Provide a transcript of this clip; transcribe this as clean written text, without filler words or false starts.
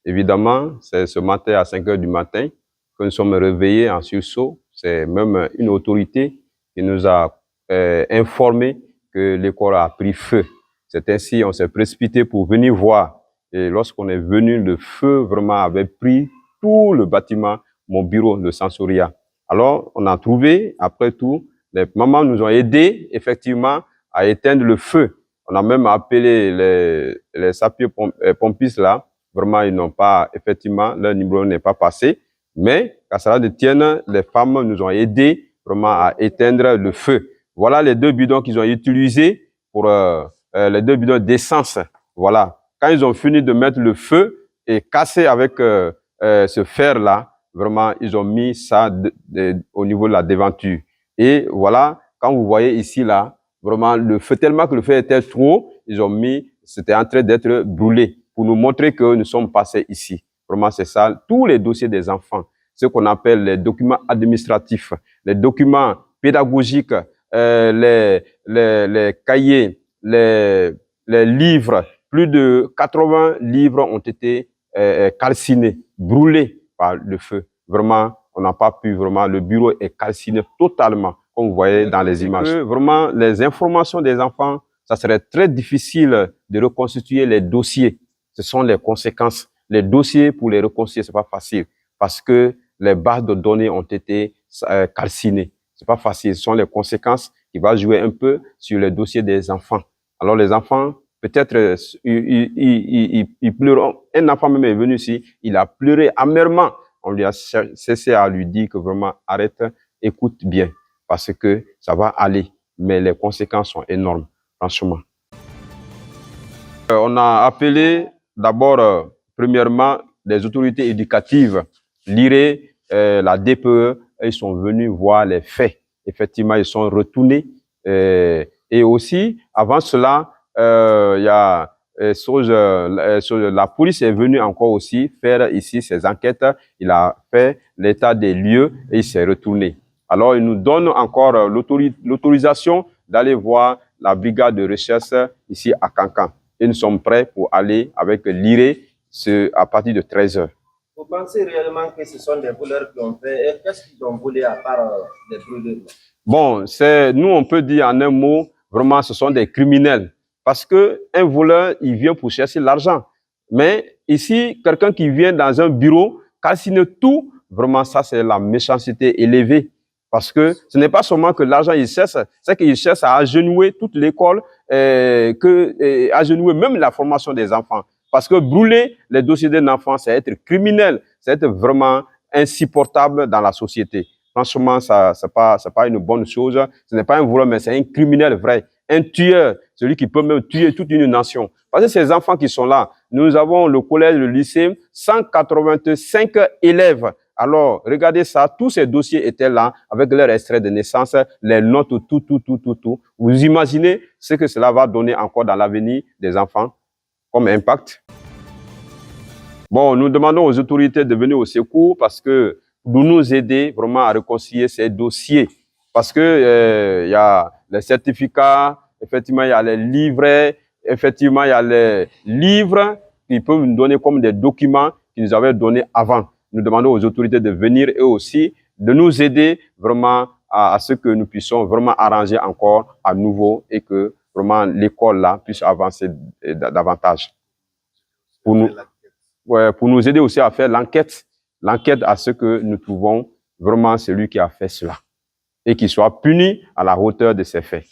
Évidemment, c'est ce matin à 5 heures du matin que nous sommes réveillés en sursaut. C'est même une autorité qui nous a informé que l'école a pris feu. C'est ainsi, on s'est précipité pour venir voir. Et lorsqu'on est venu, le feu vraiment avait pris tout le bâtiment, mon bureau, le Sensoria. Alors, on a trouvé, après tout, les mamans nous ont aidés, effectivement, à éteindre le feu. On a même appelé les sapeurs-pompistes là. Vraiment, ils n'ont pas, effectivement, leur numéro n'est pas passé. Mais, qu'à cela ne tienne, les femmes nous ont aidés vraiment à éteindre le feu. Voilà les 2 bidons qu'ils ont utilisés pour les 2 bidons d'essence. Voilà. Quand ils ont fini de mettre le feu et casser avec ce fer-là, vraiment, ils ont mis ça au niveau de la devanture. Et voilà, quand vous voyez ici, là, vraiment, le feu, tellement que le feu était trop, ils ont mis, c'était en train d'être brûlé pour nous montrer que nous sommes passés ici. Vraiment, c'est ça. Tous les dossiers des enfants, ce qu'on appelle les documents administratifs, les documents pédagogiques, les cahiers, les livres, plus de 80 livres ont été calcinés, brûlés par le feu. Vraiment, on n'a pas pu, vraiment, le bureau est calciné totalement, comme vous voyez dans les images. Vraiment, les informations des enfants, ça serait très difficile de reconstituer les dossiers. Ce sont les conséquences. Les dossiers, pour les reconstituer, c'est pas facile parce que les bases de données ont été calcinées. C'est pas facile. Ce sont les conséquences qui vont jouer un peu sur les dossiers des enfants. Alors, les enfants, peut-être, ils pleurent. Un enfant même est venu ici, il a pleuré amèrement. On lui a cessé à lui dire que vraiment, arrête, écoute bien, parce que ça va aller. Mais les conséquences sont énormes, franchement. On a appelé d'abord, premièrement, les autorités éducatives, l'IRE, la DPE, ils sont venus voir les faits. Effectivement, ils sont retournés. Et aussi, avant cela, il y a la police est venue encore aussi faire ici ses enquêtes. Il a fait l'état des lieux et il s'est retourné. Alors, il nous donne encore l'autorisation d'aller voir la brigade de recherche ici à Cancan. Et nous sommes prêts pour aller avec l'IRE à partir de 13 heures. Vous pensez réellement que ce sont des voleurs qui ont fait? Et qu'est-ce qu'ils ont volé à part les brûlures? Bon, nous, on peut dire en un mot, vraiment, ce sont des criminels. Parce que un voleur, il vient pour chercher l'argent. Mais ici, quelqu'un qui vient dans un bureau, calcine tout, vraiment, ça, c'est la méchanceté élevée. Parce que ce n'est pas seulement que l'argent, il cherche, c'est qu'il cherche à agenouiller toute l'école, agenouiller même la formation des enfants. Parce que brûler les dossiers d'un enfant, c'est être criminel, c'est être vraiment insupportable dans la société. Franchement, ça, c'est pas une bonne chose. Ce n'est pas un voleur, mais c'est un criminel vrai. Un tueur, celui qui peut même tuer toute une nation. Parce que ces enfants qui sont là, nous avons le collège, le lycée, 185 élèves. Alors, regardez ça, tous ces dossiers étaient là, avec leur extrait de naissance, les notes, tout. Vous imaginez ce que cela va donner encore dans l'avenir des enfants comme impact? Bon, nous demandons aux autorités de venir au secours parce que pour nous aider vraiment à réconcilier ces dossiers. Parce que y a les certificats, effectivement, il y a les livrets, effectivement, il y a les livres qui peuvent nous donner comme des documents qu'ils nous avaient donnés avant. Nous demandons aux autorités de venir et aussi de nous aider vraiment à ce que nous puissions vraiment arranger encore à nouveau et que vraiment l'école là puisse avancer davantage. Pour nous aider aussi à faire l'enquête à ce que nous trouvons vraiment celui qui a fait cela et qu'il soit puni à la hauteur de ses faits.